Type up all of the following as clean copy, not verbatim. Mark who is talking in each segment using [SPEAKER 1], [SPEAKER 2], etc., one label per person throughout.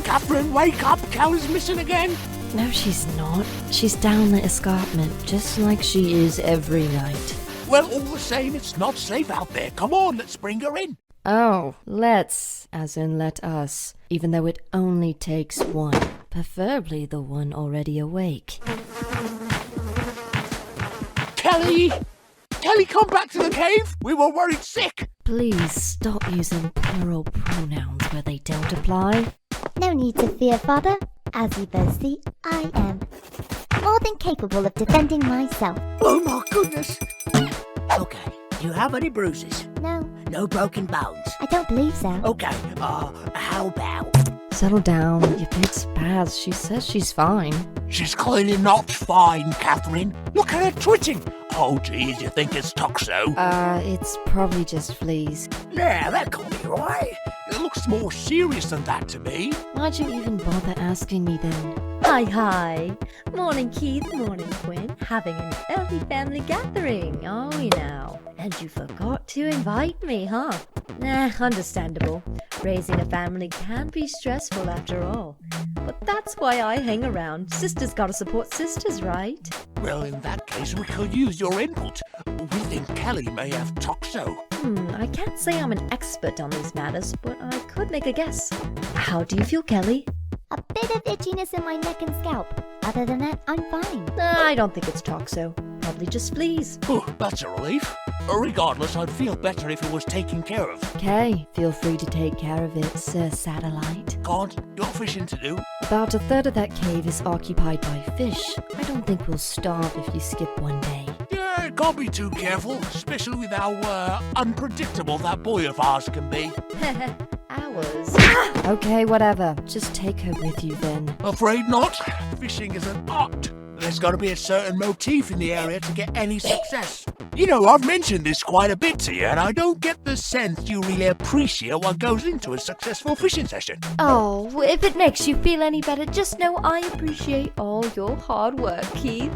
[SPEAKER 1] Catherine, wake up! Kelly's missing again!
[SPEAKER 2] No, she's not. She's down the escarpment, just like she is every night.
[SPEAKER 1] Well, all the same, it's not safe out there. Come on, let's bring her in.
[SPEAKER 2] Oh, let's, as in let us, even though it only takes one, preferably the one already awake.
[SPEAKER 1] Kelly! Kelly, come back to the cave! We were worried sick!
[SPEAKER 2] Please stop using plural pronouns where they don't apply.
[SPEAKER 3] No need to fear, Father. As you both see, I am more than capable of defending myself.
[SPEAKER 1] Oh my goodness! Okay, do you have any bruises?
[SPEAKER 3] No,
[SPEAKER 1] No broken bones?
[SPEAKER 3] I don't believe so.
[SPEAKER 1] Okay, how about...
[SPEAKER 2] Settle down, your big spaz. She says she's fine.
[SPEAKER 1] She's clearly not fine, Catherine. Look at her twitching. Oh, geez, you think it's toxo?
[SPEAKER 2] It's probably just fleas.
[SPEAKER 1] Yeah, that can't be right. It looks more serious than that to me.
[SPEAKER 2] Why'd you even bother asking me then?
[SPEAKER 4] Hi. Morning, Keith. Morning, Quinn. Having an early family gathering, are we now? And you forgot to invite me, huh? Understandable. Raising a family can be stressful after all. But that's why I hang around. Sisters gotta support sisters, right?
[SPEAKER 1] Well, in that case, we could use your input. We think Kelly may have toxo.
[SPEAKER 4] I can't say I'm an expert on these matters, but I could make a guess. How do you feel, Kelly?
[SPEAKER 3] A bit of itchiness in my neck and scalp. Other than that, I'm fine.
[SPEAKER 4] I don't think it's toxo. Probably just fleas.
[SPEAKER 1] Oh, that's a relief. Regardless, I'd feel better if it was taken care of.
[SPEAKER 2] Okay, feel free to take care of it, Sir Satellite.
[SPEAKER 1] Can't. Got fishing to do.
[SPEAKER 2] About a third of that cave is occupied by fish. I don't think we'll starve if you skip one day.
[SPEAKER 1] Yeah, can't be too careful, especially with how unpredictable that boy of ours can be.
[SPEAKER 4] Ours.
[SPEAKER 2] Okay, whatever. Just take her with you then.
[SPEAKER 1] Afraid not. Fishing is an art. There's got to be a certain motif in the area to get any success. You know, I've mentioned this quite a bit to you, and I don't get the sense you really appreciate what goes into a successful fishing session.
[SPEAKER 4] Oh, if it makes you feel any better, just know I appreciate all your hard work, Keith.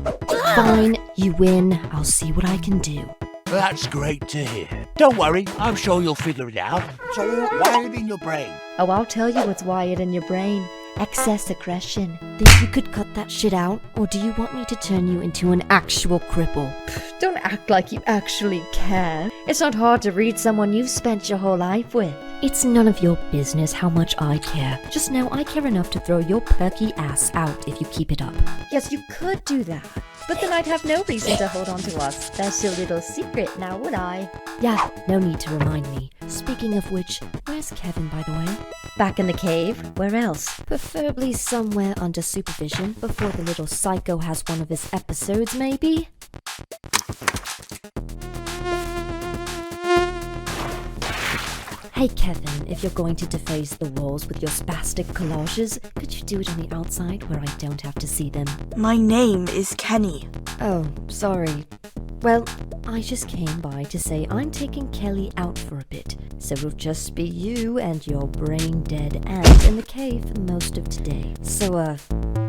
[SPEAKER 2] Fine, you win. I'll see what I can do.
[SPEAKER 1] That's great to hear. Don't worry, I'm sure you'll figure it out. It's all wired in your brain.
[SPEAKER 4] Oh, I'll tell you what's wired in your brain. Excess aggression.
[SPEAKER 2] Think you could cut that shit out, or do you want me to turn you into an actual cripple?
[SPEAKER 4] Don't act like you actually care. It's not hard to read someone you've spent your whole life with.
[SPEAKER 2] It's none of your business how much I care. Just know I care enough to throw your perky ass out if you keep it up.
[SPEAKER 4] Yes, you could do that. But then I'd have no reason to hold on to our special little secret, now would I?
[SPEAKER 2] Yeah, no need to remind me. Speaking of which, where's Kevin, by the way?
[SPEAKER 4] Back in the cave? Where else?
[SPEAKER 2] Preferably somewhere under supervision before the little psycho has one of his episodes, maybe? Hey Kevin, if you're going to deface the walls with your spastic collages, could you do it on the outside where I don't have to see them?
[SPEAKER 5] My name is Kenny.
[SPEAKER 2] Oh, sorry. Well, I just came by to say I'm taking Kelly out for a bit, so it'll just be you and your brain-dead aunt in the cave for most of today. So,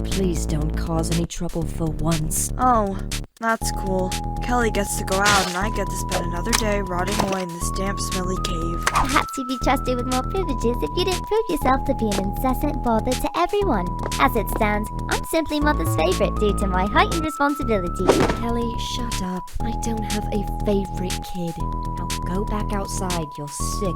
[SPEAKER 2] please don't cause any trouble for once.
[SPEAKER 5] Oh, that's cool. Kelly gets to go out and I get to spend another day rotting away in this damp, smelly cave.
[SPEAKER 3] Perhaps you'd be trusted with more privileges if you didn't prove yourself to be an incessant bother to everyone. As it stands, I'm simply Mother's favorite due to my heightened responsibility.
[SPEAKER 2] Kelly, shut up. I don't have a favorite kid. Now go back outside, you're sick.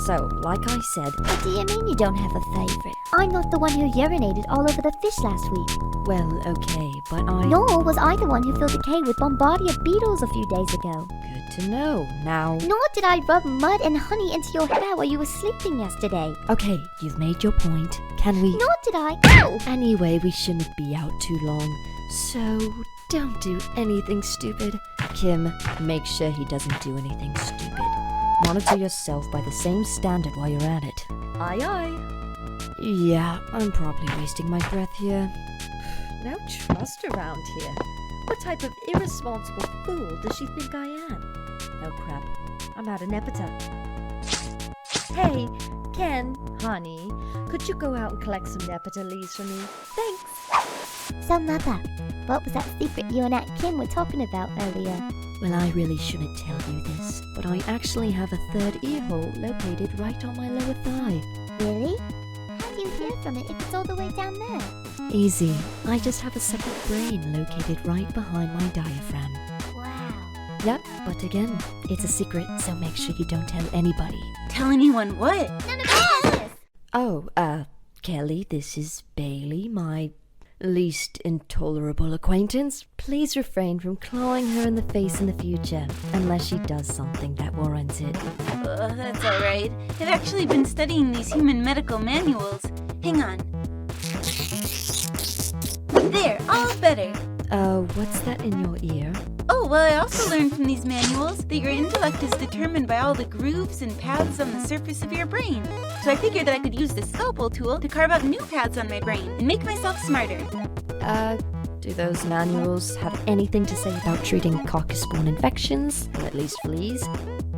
[SPEAKER 2] So, like I said...
[SPEAKER 3] What do you mean you don't have a favorite? I'm not the one who urinated all over the fish last week.
[SPEAKER 2] Well, okay, but I...
[SPEAKER 3] Nor was I the one who filled the cave with bombardier beetles a few days ago.
[SPEAKER 2] Good to know. Now...
[SPEAKER 3] Nor did I rub mud and honey into your hair while you were sleeping yesterday.
[SPEAKER 2] Okay, you've made your point. Can we...
[SPEAKER 3] Nor did I... Ow!
[SPEAKER 2] Anyway, we shouldn't be out too long. So, don't do anything stupid. Kim, make sure he doesn't do anything stupid. Monitor yourself by the same standard while you're at it.
[SPEAKER 4] Aye, aye.
[SPEAKER 2] Yeah, I'm probably wasting my breath here.
[SPEAKER 4] No trust around here. What type of irresponsible fool does she think I am? Oh crap. I'm out of nepeta. Hey, Ken, honey, could you go out and collect some nepeta leaves for me? Thanks.
[SPEAKER 3] So, Mother, what was that secret you and Aunt Kim were talking about earlier?
[SPEAKER 2] Well, I really shouldn't tell you this, but I actually have a third ear hole located right on my lower thigh.
[SPEAKER 3] Really? How do you hear from it if it's all the way down there?
[SPEAKER 2] Easy. I just have a second brain located right behind my diaphragm.
[SPEAKER 3] Wow.
[SPEAKER 2] Yep, but again, it's a secret, so make sure you don't tell anybody.
[SPEAKER 6] Tell anyone what?
[SPEAKER 3] None of our business!
[SPEAKER 2] Oh, Kelly, this is Bailey, my least intolerable acquaintance. Please refrain from clawing her in the face in the future, unless she does something that warrants it.
[SPEAKER 6] That's alright. I've actually been studying these human medical manuals. Hang on. There, all better.
[SPEAKER 2] What's that in your ear?
[SPEAKER 6] Oh, well, I also learned from these manuals that your intellect is determined by all the grooves and paths on the surface of your brain. So I figured that I could use this scalpel tool to carve out new paths on my brain and make myself smarter.
[SPEAKER 2] Do those manuals have anything to say about treating coccus-borne infections, or at least fleas?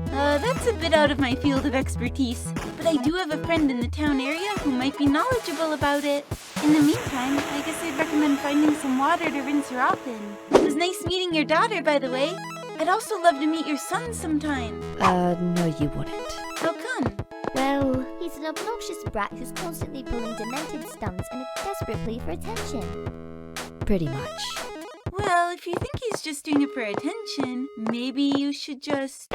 [SPEAKER 6] That's a bit out of my field of expertise, but I do have a friend in the town area who might be knowledgeable about it. In the meantime, I guess I'd recommend finding some water to rinse her off in. It was nice meeting your daughter, by the way. I'd also love to meet your son sometime.
[SPEAKER 2] No you wouldn't.
[SPEAKER 6] How come?
[SPEAKER 3] Well, he's an obnoxious brat who's constantly pulling demented stunts and a desperate plea for attention.
[SPEAKER 2] Pretty much.
[SPEAKER 6] Well, if you think he's just doing it for attention, maybe you should just...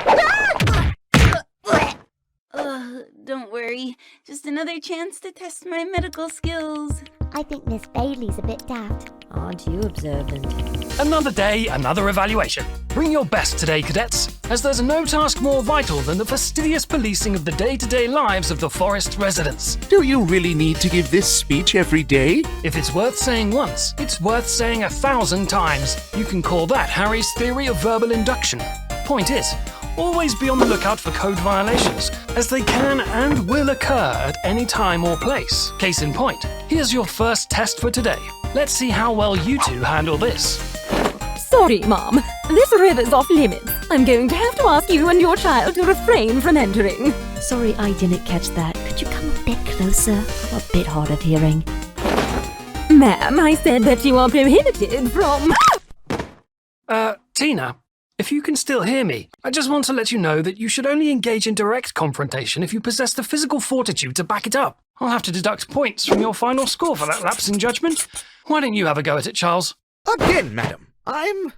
[SPEAKER 6] Don't worry. Just another chance to test my medical skills.
[SPEAKER 3] I think Miss Bailey's a bit daft.
[SPEAKER 2] Aren't you observant?
[SPEAKER 7] Another day, another evaluation. Bring your best today, cadets, as there's no task more vital than the fastidious policing of the day-to-day lives of the forest residents.
[SPEAKER 1] Do you really need to give this speech every day?
[SPEAKER 7] If it's worth saying once, it's worth saying 1,000 times. You can call that Harry's theory of verbal induction. Point is, always be on the lookout for code violations, as they can and will occur at any time or place. Case in point, here's your first test for today. Let's see how well you two handle this.
[SPEAKER 8] Sorry, Mom. This river's off limits. I'm going to have to ask you and your child to refrain from entering.
[SPEAKER 2] Sorry, I didn't catch that. Could you come a bit closer? I'm a bit hard of hearing.
[SPEAKER 8] Ma'am, I said that you are prohibited from...
[SPEAKER 7] Tina, if you can still hear me, I just want to let you know that you should only engage in direct confrontation if you possess the physical fortitude to back it up. I'll have to deduct points from your final score for that lapse in judgment. Why don't you have a go at it, Charles?
[SPEAKER 9] Again, madam. I'm,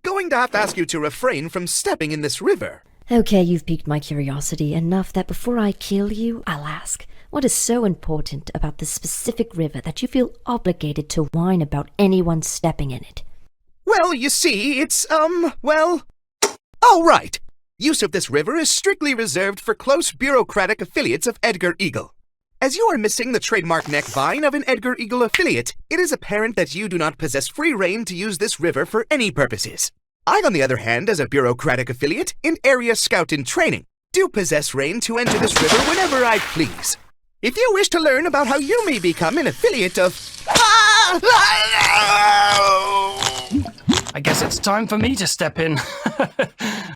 [SPEAKER 9] going to have to ask you to refrain from stepping in this river.
[SPEAKER 2] Okay, you've piqued my curiosity enough that before I kill you, I'll ask, what is so important about this specific river that you feel obligated to whine about anyone stepping in it?
[SPEAKER 9] Well, you see, it's, well... All right. Use of this river is strictly reserved for close bureaucratic affiliates of Edgar Eagle. As you are missing the trademark neck vine of an Edgar Eagle affiliate, it is apparent that you do not possess free rein to use this river for any purposes. I, on the other hand, as a bureaucratic affiliate and area scout in training, do possess rein to enter this river whenever I please. If you wish to learn about how you may become an affiliate of...
[SPEAKER 7] I guess it's time for me to step in.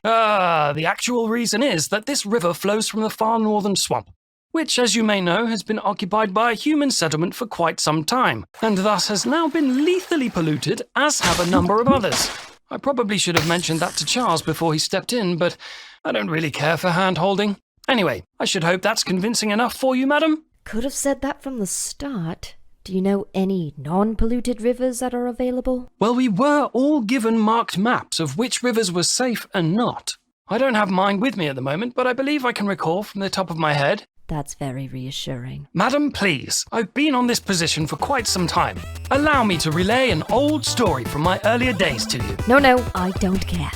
[SPEAKER 7] The actual reason is that this river flows from the far northern swamp, which, as you may know, has been occupied by a human settlement for quite some time, and thus has now been lethally polluted, as have a number of others. I probably should have mentioned that to Charles before he stepped in, but I don't really care for hand-holding. Anyway, I should hope that's convincing enough for you, madam?
[SPEAKER 2] Could have said that from the start. Do you know any non-polluted rivers that are available?
[SPEAKER 7] Well, we were all given marked maps of which rivers were safe and not. I don't have mine with me at the moment, but I believe I can recall from the top of my head.
[SPEAKER 2] That's very reassuring.
[SPEAKER 7] Madam, please. I've been on this position for quite some time. Allow me to relay an old story from my earlier days to you.
[SPEAKER 2] No, I don't care.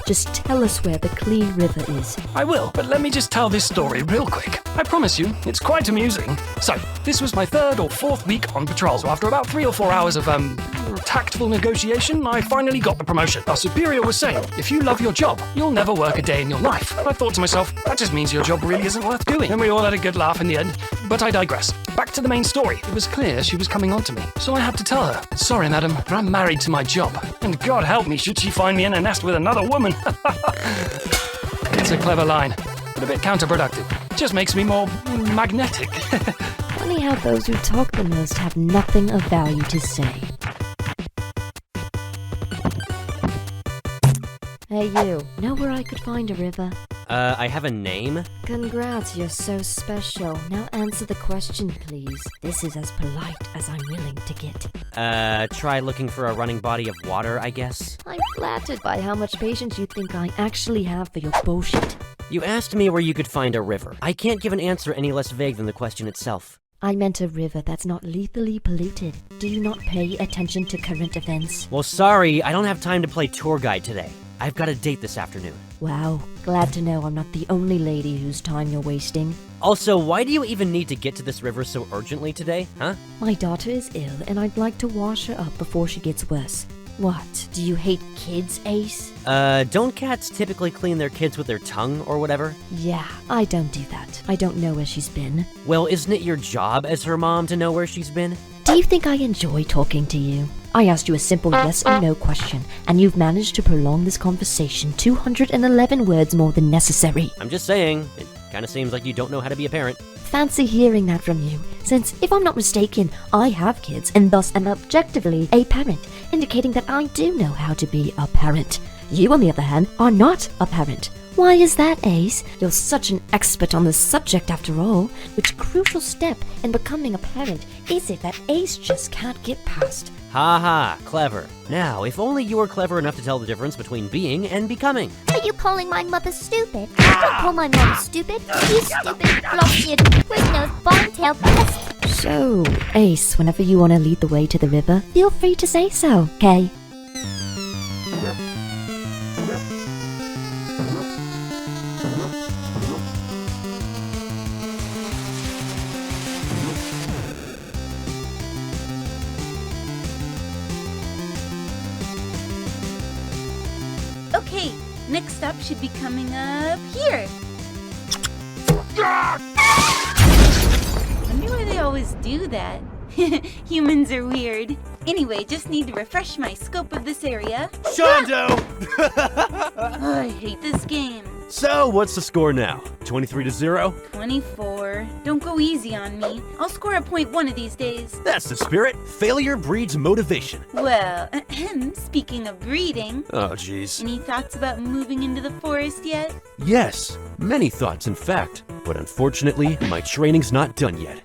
[SPEAKER 2] Just tell us where the clean river is.
[SPEAKER 7] I will, but let me just tell this story real quick. I promise you, it's quite amusing. So, this was my 3rd or 4th week on patrol, so after about 3 or 4 hours of, tactful negotiation, I finally got the promotion. Our superior was saying, if you love your job, you'll never work a day in your life. I thought to myself, that just means your job really isn't worth doing. And we all had a good laugh in the end. But I digress. Back to the main story. It was clear she was coming on to me, so I had to tell her, sorry madam, but I'm married to my job. And God help me should she find me in a nest with another woman. It's a clever line, but a bit counterproductive. Just makes me more magnetic.
[SPEAKER 2] Funny how those who talk the most have nothing of value to say. Hey you, know where I could find a river?
[SPEAKER 10] I have a name?
[SPEAKER 2] Congrats, you're so special. Now answer the question, please. This is as polite as I'm willing to get.
[SPEAKER 10] Try looking for a running body of water, I guess.
[SPEAKER 2] I'm flattered by how much patience you think I actually have for your bullshit.
[SPEAKER 10] You asked me where you could find a river. I can't give an answer any less vague than the question itself.
[SPEAKER 2] I meant a river that's not lethally polluted. Do you not pay attention to current events?
[SPEAKER 10] Well, sorry, I don't have time to play tour guide today. I've got a date this afternoon.
[SPEAKER 2] Wow, glad to know I'm not the only lady whose time you're wasting.
[SPEAKER 10] Also, why do you even need to get to this river so urgently today, huh?
[SPEAKER 2] My daughter is ill and I'd like to wash her up before she gets worse. What, do you hate kids, Ace?
[SPEAKER 10] Don't cats typically clean their kids with their tongue or whatever?
[SPEAKER 2] Yeah, I don't do that. I don't know where she's been.
[SPEAKER 10] Well, isn't it your job as her mom to know where she's been?
[SPEAKER 2] Do you think I enjoy talking to you? I asked you a simple yes or no question, and you've managed to prolong this conversation 211 words more than necessary.
[SPEAKER 10] I'm just saying, it kinda seems like you don't know how to be a parent.
[SPEAKER 2] Fancy hearing that from you, since, if I'm not mistaken, I have kids and thus am objectively a parent, indicating that I do know how to be a parent. You, on the other hand, are not a parent. Why is that, Ace? You're such an expert on this subject after all. Which crucial step in becoming a parent is it that Ace just can't get past?
[SPEAKER 10] Ha ha, clever. Now, if only you were clever enough to tell the difference between being and becoming.
[SPEAKER 3] Are you calling my mother stupid? Don't call my mother stupid. You stupid, floss-eared, quick-nosed, bone-tailed pest.
[SPEAKER 2] So, Ace, whenever you want to lead the way to the river, feel free to say so, okay?
[SPEAKER 6] Okay, next stop should be coming up here. Wonder why they always do that. Humans are weird. Anyway, just need to refresh my scope of this area.
[SPEAKER 11] Shondo!
[SPEAKER 6] Oh, I hate this game.
[SPEAKER 11] So, what's the score now? 23-0?
[SPEAKER 6] 24. Don't go easy on me. I'll score a point one of these days.
[SPEAKER 11] That's the spirit. Failure breeds motivation.
[SPEAKER 6] Well, speaking of breeding,
[SPEAKER 11] Oh, jeez.
[SPEAKER 6] any thoughts about moving into the forest yet?
[SPEAKER 11] Yes, many thoughts, in fact. But unfortunately, my training's not done yet.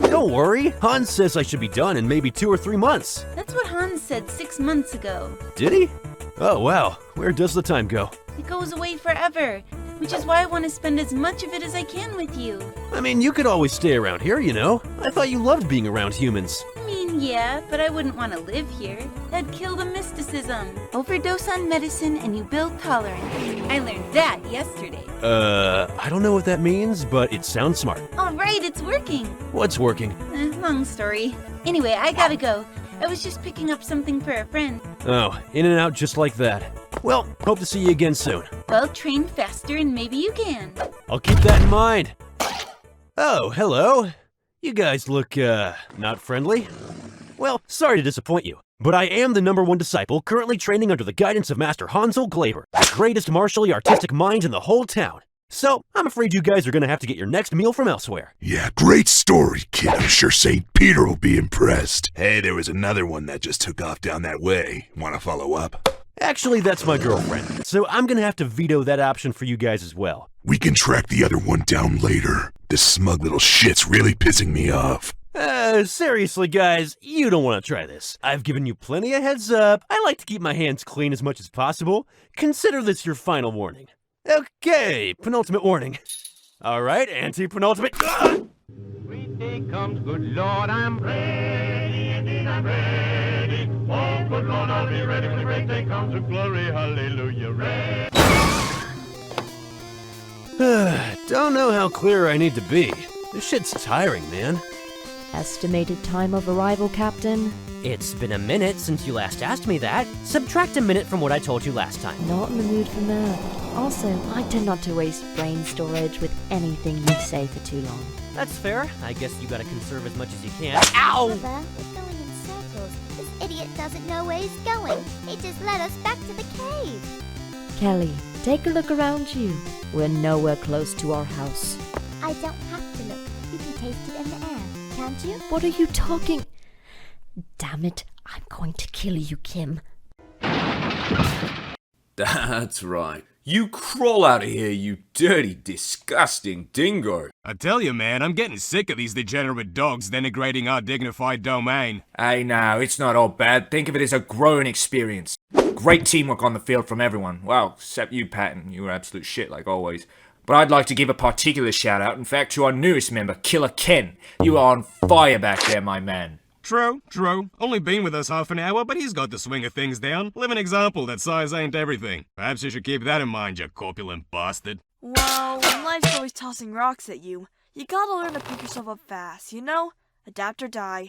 [SPEAKER 11] Don't worry, Hans says I should be done in maybe 2 or 3 months.
[SPEAKER 6] That's what Hans said 6 months ago.
[SPEAKER 11] Did he? Oh, wow. Where does the time go?
[SPEAKER 6] It goes away forever, which is why I want to spend as much of it as I can with you.
[SPEAKER 11] I mean, you could always stay around here, you know. I thought you loved being around humans.
[SPEAKER 6] I mean, yeah, but I wouldn't want to live here. That'd kill the mysticism. Overdose on medicine and you build tolerance. I learned that yesterday.
[SPEAKER 11] I don't know what that means, but it sounds smart.
[SPEAKER 6] All right, it's working.
[SPEAKER 11] What's working?
[SPEAKER 6] Long story. Anyway, I gotta go. I was just picking up something for a friend.
[SPEAKER 11] Oh, in and out just like that. Well, hope to see you again soon.
[SPEAKER 6] Well, train faster and maybe you can.
[SPEAKER 11] I'll keep that in mind. Oh, hello. You guys look, not friendly. Well, sorry to disappoint you, but I am the #1 disciple currently training under the guidance of Master Hansel Glaber, the greatest martially artistic mind in the whole town. So, I'm afraid you guys are gonna have to get your next meal from elsewhere.
[SPEAKER 12] Yeah, great story, kid. I'm sure St. Peter will be impressed. Hey, there was another one that just took off down that way. Want to follow up?
[SPEAKER 11] Actually, that's my girlfriend, so I'm gonna have to veto that option for you guys as well.
[SPEAKER 12] We can track the other one down later. This smug little shit's really pissing me off.
[SPEAKER 11] Seriously, guys, you don't want to try this. I've given you plenty of heads up. I like to keep my hands clean as much as possible. Consider this your final warning. Okay, penultimate warning. All right, anti-penultimate.
[SPEAKER 13] Sweet day comes, good Lord, I'm ready, indeed I'm ready. Oh, good Lord, I'll be ready when the great day comes with glory, hallelujah, ready.
[SPEAKER 11] Don't know how clear I need to be. This shit's tiring, man.
[SPEAKER 2] Estimated time of arrival, Captain?
[SPEAKER 10] It's been a minute since you last asked me that. Subtract a minute from what I told you last time.
[SPEAKER 2] Not in the mood for math. Also, I tend not to waste brain storage with anything you say for too long.
[SPEAKER 10] That's fair. I guess you gotta conserve as much as you can. Ow!
[SPEAKER 3] Mother, we're going in circles. This idiot doesn't know where he's going. He just led us back to the cave.
[SPEAKER 2] Kelly, Take a look around you. We're nowhere close to our house.
[SPEAKER 3] I don't have to look. You can taste it in the air, can't you?
[SPEAKER 2] What are you talking? Damn it, I'm going to kill you, Kim.
[SPEAKER 14] That's right. You crawl out of here, you dirty, disgusting dingo.
[SPEAKER 15] I tell you, man, I'm getting sick of these degenerate dogs denigrating our dignified domain.
[SPEAKER 1] Hey, no, it's not all bad. Think of it as a growing experience. Great teamwork on the field from everyone. Well, except you, Patton. You were absolute shit, like always. But I'd like to give a particular shout-out, in fact, to our newest member, Killer Ken. You are on fire back there, my man.
[SPEAKER 15] True. Only been with us half an hour, but he's got the swing of things down. Living example that size ain't everything. Perhaps you should keep that in mind, you corpulent bastard.
[SPEAKER 5] Well, when life's always tossing rocks at you, you gotta learn to pick yourself up fast, you know? Adapt or die.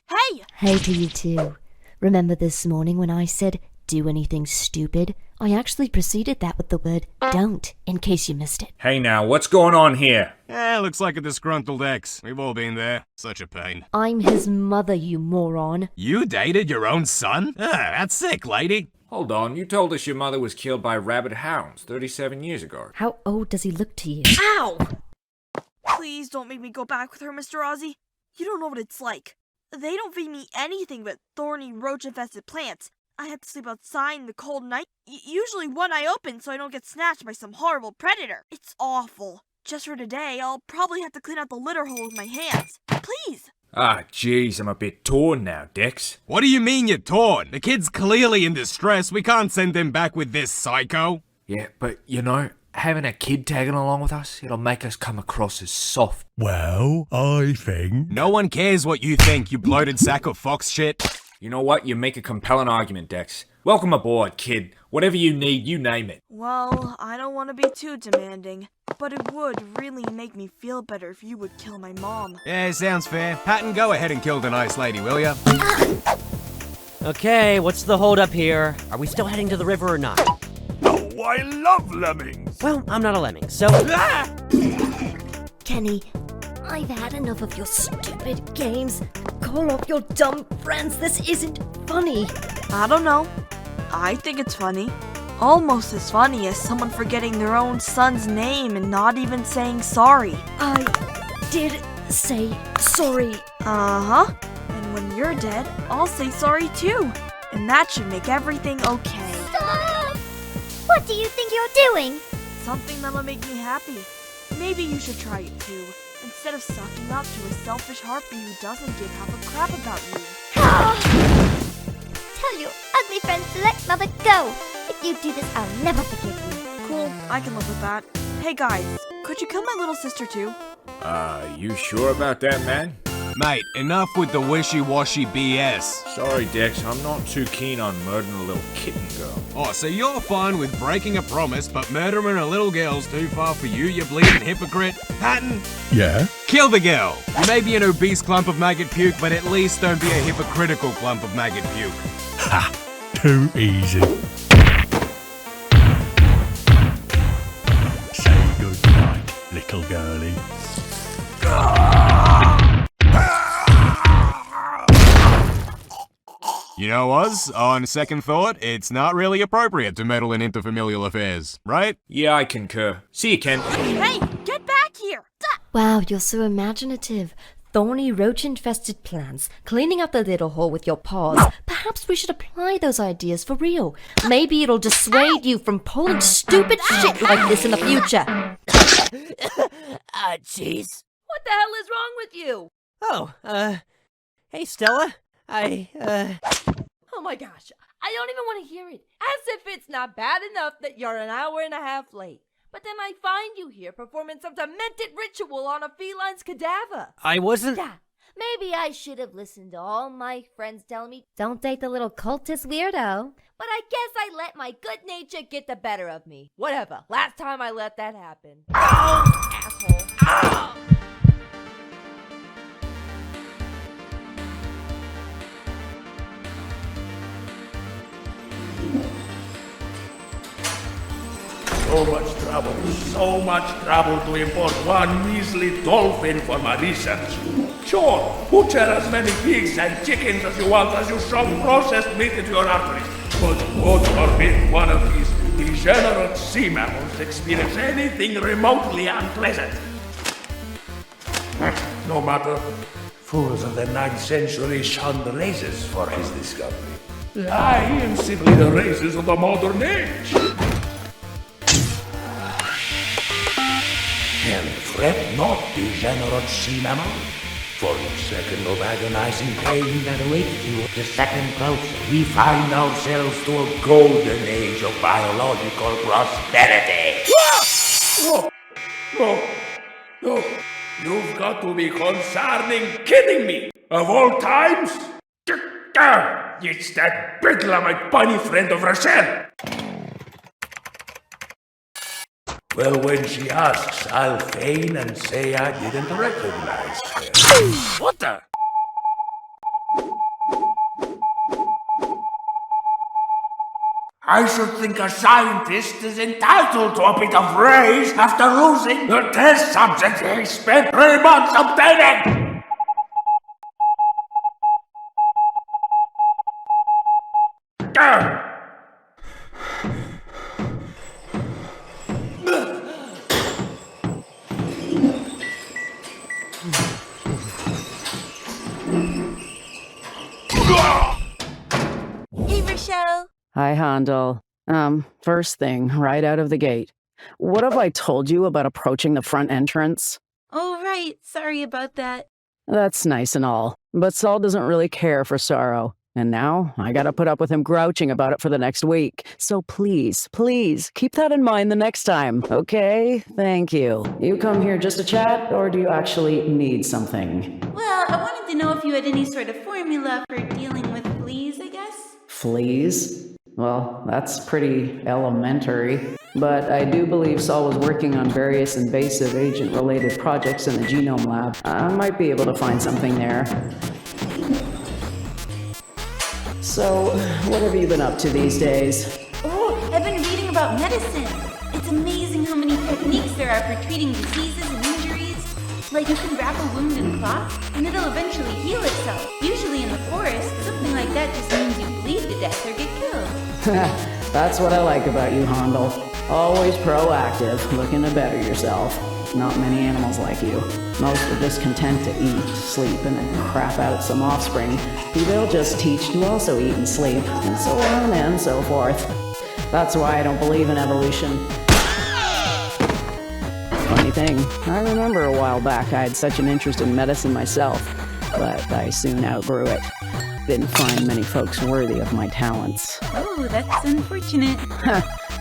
[SPEAKER 5] Hey!
[SPEAKER 2] Hey to you too. Remember this morning when I said, do anything stupid? I actually preceded that with the word don't, in case you missed it.
[SPEAKER 1] Hey now, what's going on here?
[SPEAKER 15] Looks like a disgruntled ex. We've all been there. Such a pain.
[SPEAKER 2] I'm his mother, you moron.
[SPEAKER 15] You dated your own son? That's sick, lady.
[SPEAKER 1] Hold on, you told us your mother was killed by rabid hounds 37 years ago.
[SPEAKER 2] How old does he look to you?
[SPEAKER 5] Ow! Please don't make me go back with her, Mr. Ozzy. You don't know what it's like. They don't feed me anything but thorny, roach-infested plants. I have to sleep outside in the cold night, usually one eye open so I don't get snatched by some horrible predator. It's awful. Just for today, I'll probably have to clean out the litter hole with my hands. Please!
[SPEAKER 1] Ah, jeez, I'm a bit torn now, Dex.
[SPEAKER 15] What do you mean you're torn? The kid's clearly in distress. We can't send him back with this psycho.
[SPEAKER 1] Yeah, but you know, having a kid tagging along with us, it'll make us come across as soft.
[SPEAKER 12] Well, I think...
[SPEAKER 15] No one cares what you think, you bloated sack of fox shit.
[SPEAKER 1] You know what? You make a compelling argument, Dex. Welcome aboard, kid. Whatever you need, you name it.
[SPEAKER 5] Well, I don't want to be too demanding, but it would really make me feel better if you would kill my mom.
[SPEAKER 15] Yeah, sounds fair. Patton, go ahead and kill the nice lady, will ya?
[SPEAKER 10] Okay, what's the holdup here? Are we still heading to the river or not?
[SPEAKER 12] Oh, I love lemmings!
[SPEAKER 10] Well, I'm not a lemming, so...
[SPEAKER 2] Kenny, I've had enough of your stupid games. Call off your dumb friends. This isn't funny.
[SPEAKER 5] I don't know. I think it's funny. Almost as funny as someone forgetting their own son's name and not even saying sorry.
[SPEAKER 2] I did say sorry.
[SPEAKER 5] Uh-huh. And when you're dead, I'll say sorry too. And that should make everything okay.
[SPEAKER 3] Stop! What do you think you're doing?
[SPEAKER 5] Something that'll make me happy. Maybe you should try it too. Instead of sucking up to a selfish harpy who doesn't give half a crap about you.
[SPEAKER 3] Tell your ugly friends to let Mother go. If you do this, I'll never forgive you.
[SPEAKER 5] Cool, I can live with that. Hey guys, could you kill my little sister too?
[SPEAKER 1] You sure about that, man?
[SPEAKER 15] Mate, enough with the wishy-washy BS.
[SPEAKER 1] Sorry, Dex, I'm not too keen on murdering a little kitten girl.
[SPEAKER 15] Oh, so you're fine with breaking a promise, but murdering a little girl's too far for you, you bleeding hypocrite? Patton?
[SPEAKER 12] Yeah?
[SPEAKER 15] Kill the girl! You may be an obese clump of maggot puke, but at least don't be a hypocritical clump of maggot puke.
[SPEAKER 12] Ha! Too easy. Say goodnight, little girlie.
[SPEAKER 15] You know, Oz, on second thought, it's not really appropriate to meddle in interfamilial affairs, right?
[SPEAKER 1] Yeah, I concur. See you, Ken.
[SPEAKER 5] Hey, get back here!
[SPEAKER 2] Wow, you're so imaginative. Thorny, roach-infested plants, cleaning up the little hole with your paws. Perhaps we should apply those ideas for real. Maybe it'll dissuade you from pulling stupid shit like this in the future.
[SPEAKER 10] Jeez.
[SPEAKER 4] What the hell is wrong with you?
[SPEAKER 10] Oh, hey, Stella.
[SPEAKER 4] Oh my gosh, I don't even want to hear it. As if it's not bad enough that you're an hour and a half late. But then I find you here performing some demented ritual on a feline's cadaver.
[SPEAKER 10] I wasn't...
[SPEAKER 3] Yeah, maybe I should have listened to all my friends telling me, don't date the little cultist weirdo.
[SPEAKER 4] But I guess I let my good nature get the better of me. Whatever, last time I let that happen. Oh, asshole. Oh.
[SPEAKER 13] So much trouble to import one measly dolphin for my research. Sure, butcher as many pigs and chickens as you want as you shove processed meat into your arteries.
[SPEAKER 1] But God forbid one of these degenerate sea mammals experience anything remotely unpleasant. No matter. Fools of the 9th century shunned razors for his discovery. I am simply the razors of the modern age. And fret not, degenerate sea mammal. For each second of agonizing pain that awaits you, the second closer, we find ourselves to a golden age of biological prosperity. No, no, no. You've got to be concerning kidding me! Of all times? It's that bedlamite bunny friend of Rochelle! Well, when she asks, I'll feign and say I didn't recognize her. What the? I should think a scientist is entitled to a bit of praise after losing the test subject he spent 3 months obtaining!
[SPEAKER 6] Hey, Rochelle.
[SPEAKER 16] Hi, Handel. First thing, right out of the gate. What have I told you about approaching the front entrance?
[SPEAKER 6] Oh, right. Sorry about that.
[SPEAKER 16] That's nice and all, but Saul doesn't really care for sorrow. And now, I gotta put up with him grouching about it for the next week. So please, please, keep that in mind the next time, okay? Thank you. You come here just to chat, or do you actually need something?
[SPEAKER 6] Well, I wanted to know if you had any sort of formula for dealing with fleas, I guess?
[SPEAKER 16] Fleas? Well, that's pretty elementary. But I do believe Saul was working on various invasive agent-related projects in the genome lab. I might be able to find something there. So, what have you been up to these days?
[SPEAKER 6] Oh, I've been reading about medicine. It's amazing how many techniques there are for treating diseases and injuries. Like you can wrap a wound in cloth, and it'll eventually heal itself. Usually in the forest, something like that just means you bleed to death or get killed.
[SPEAKER 16] That's what I like about you, Handel. Always proactive, looking to better yourself. Not many animals like you. Most are just content to eat, sleep, and then crap out some offspring who they'll just teach to also eat and sleep, and so on and so forth. That's why I don't believe in evolution. Funny thing, I remember a while back I had such an interest in medicine myself, but I soon outgrew it. Didn't find many folks worthy of my talents.
[SPEAKER 6] Oh, that's unfortunate.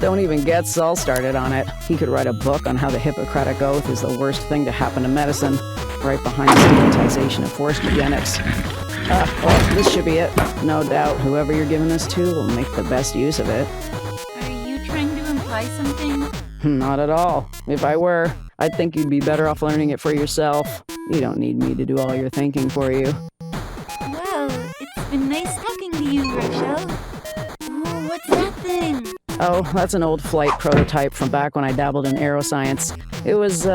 [SPEAKER 16] Don't even get Saul started on it. He could write a book on how the Hippocratic Oath is the worst thing to happen to medicine, right behind the stigmatization of forced eugenics. Well, this should be it. No doubt whoever you're giving this to will make the best use of it.
[SPEAKER 6] Are you trying to imply something?
[SPEAKER 16] Not at all. If I were, I'd think you'd be better off learning it for yourself. You don't need me to do all your thinking for you.
[SPEAKER 6] Well, it's been nice talking to you, Rochelle. Oh, what's that thing?
[SPEAKER 16] Oh, that's an old flight prototype from back when I dabbled in aeroscience. It was,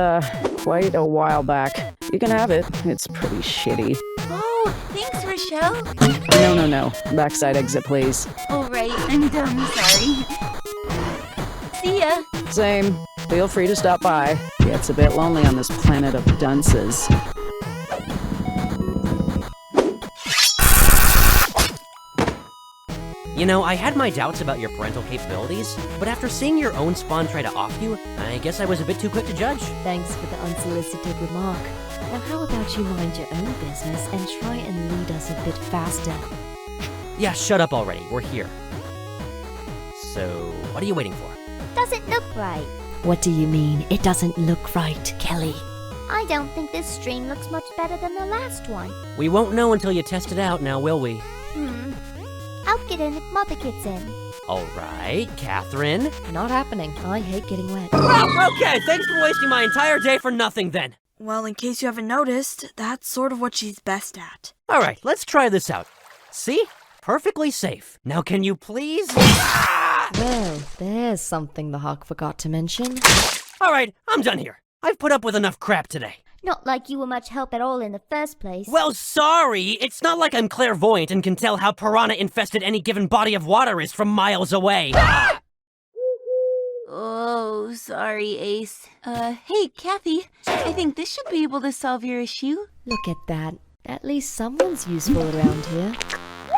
[SPEAKER 16] quite a while back. You can have it. It's pretty shitty.
[SPEAKER 6] Oh, thanks, Rochelle.
[SPEAKER 16] No. Backside exit, please.
[SPEAKER 6] All right, I'm done. Sorry. See ya.
[SPEAKER 16] Same. Feel free to stop by. Gets a bit lonely on this planet of dunces.
[SPEAKER 10] You know, I had my doubts about your parental capabilities, but after seeing your own spawn try to off you, I guess I was a bit too quick to judge.
[SPEAKER 2] Thanks for the unsolicited remark. Now how about you mind your own business and try and lead us a bit faster?
[SPEAKER 10] Yeah, shut up already. We're here. So, what are you waiting for?
[SPEAKER 3] Doesn't look right.
[SPEAKER 2] What do you mean, it doesn't look right, Kelly?
[SPEAKER 3] I don't think this stream looks much better than the last one.
[SPEAKER 10] We won't know until you test it out now, will we?
[SPEAKER 3] I'll get in if Mother gets in.
[SPEAKER 10] Alright, Catherine.
[SPEAKER 2] Not happening. I hate getting wet.
[SPEAKER 10] Okay, thanks for wasting my entire day for nothing then.
[SPEAKER 5] Well, in case you haven't noticed, that's sort of what she's best at.
[SPEAKER 10] Alright, let's try this out. See? Perfectly safe. Now can you please...
[SPEAKER 2] Well, there's something the Hawk forgot to mention.
[SPEAKER 10] Alright, I'm done here. I've put up with enough crap today.
[SPEAKER 3] Not like you were much help at all in the first place.
[SPEAKER 10] Well, sorry! It's not like I'm clairvoyant and can tell how piranha-infested any given body of water is from miles away.
[SPEAKER 6] Oh, sorry, Ace. Hey, Kathy. I think this should be able to solve your issue.
[SPEAKER 2] Look at that. At least someone's useful around here.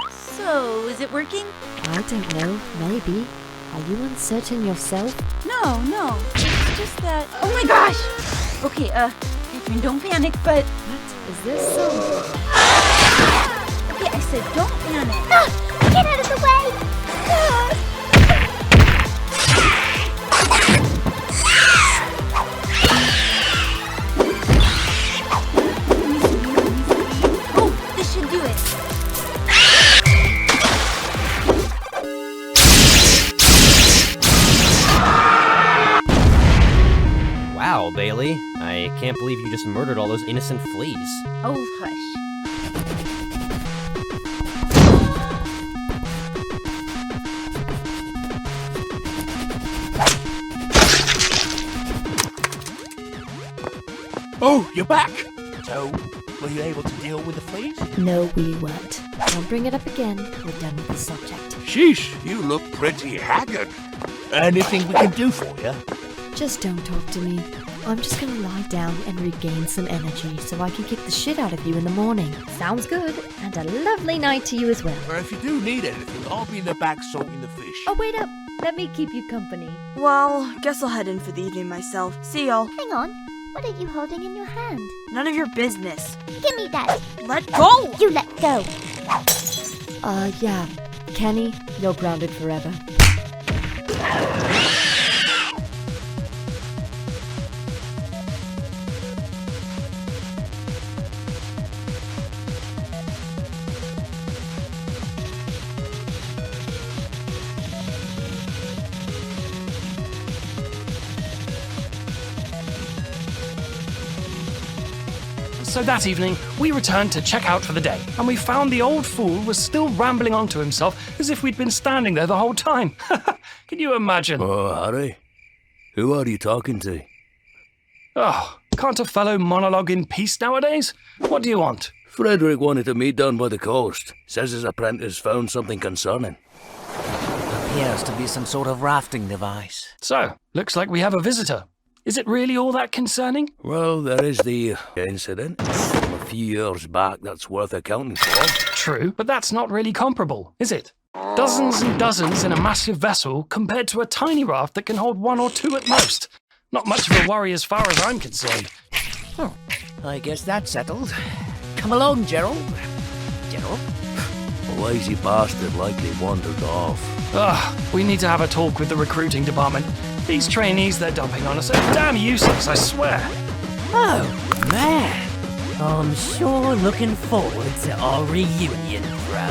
[SPEAKER 6] So, is it working?
[SPEAKER 2] I don't know. Maybe. Are you uncertain yourself?
[SPEAKER 6] No. It's just that... Oh my gosh! Okay, Catherine, don't panic, but...
[SPEAKER 2] What? Is this some...
[SPEAKER 6] Okay, I said don't panic.
[SPEAKER 3] Ah! Get out of the way! Ah!
[SPEAKER 6] Oh, this should do it.
[SPEAKER 10] Wow, Bailey. I can't believe you just murdered all those innocent fleas.
[SPEAKER 6] Oh, hush.
[SPEAKER 1] Oh, you're back! So, were you able to deal with the fleas?
[SPEAKER 2] No, we weren't. Don't bring it up again. We're done with the subject.
[SPEAKER 1] Sheesh, you look pretty haggard. Anything we can do for you?
[SPEAKER 2] Just don't talk to me. I'm just gonna lie down and regain some energy so I can kick the shit out of you in the morning.
[SPEAKER 4] Sounds good. And a lovely night to you as well.
[SPEAKER 1] Or if you do need anything, I'll be in the back salting the fish.
[SPEAKER 4] Oh, wait up. Let me keep you company.
[SPEAKER 5] Well, guess I'll head in for the evening myself. See y'all.
[SPEAKER 3] Hang on. What are you holding in your hand?
[SPEAKER 5] None of your business.
[SPEAKER 3] Give me that.
[SPEAKER 5] Let go!
[SPEAKER 3] You let go.
[SPEAKER 2] Yeah. Kenny, you're grounded forever.
[SPEAKER 7] So that evening, we returned to check out for the day, and we found the old fool was still rambling on to himself as if we'd been standing there the whole time. Can you imagine?
[SPEAKER 17] Oh, Harry? Who are you talking to?
[SPEAKER 7] Oh, can't a fellow monologue in peace nowadays? What do you want?
[SPEAKER 17] Frederick wanted to meet down by the coast. Says his apprentice found something concerning.
[SPEAKER 18] Appears to be some sort of rafting device.
[SPEAKER 7] So, looks like we have a visitor. Is it really all that concerning?
[SPEAKER 17] Well, there is the incident from a few years back that's worth accounting for.
[SPEAKER 7] True, but that's not really comparable, is it? Dozens and dozens in a massive vessel compared to a tiny raft that can hold one or two at most. Not much of a worry as far as I'm concerned.
[SPEAKER 18] Oh, I guess that's settled. Come along, Gerald. Gerald?
[SPEAKER 17] A lazy bastard likely wandered off.
[SPEAKER 7] We need to have a talk with the recruiting department. These trainees they're dumping on us are damn useless, I swear.
[SPEAKER 10] Oh, man. I'm sure looking forward to our reunion, bro.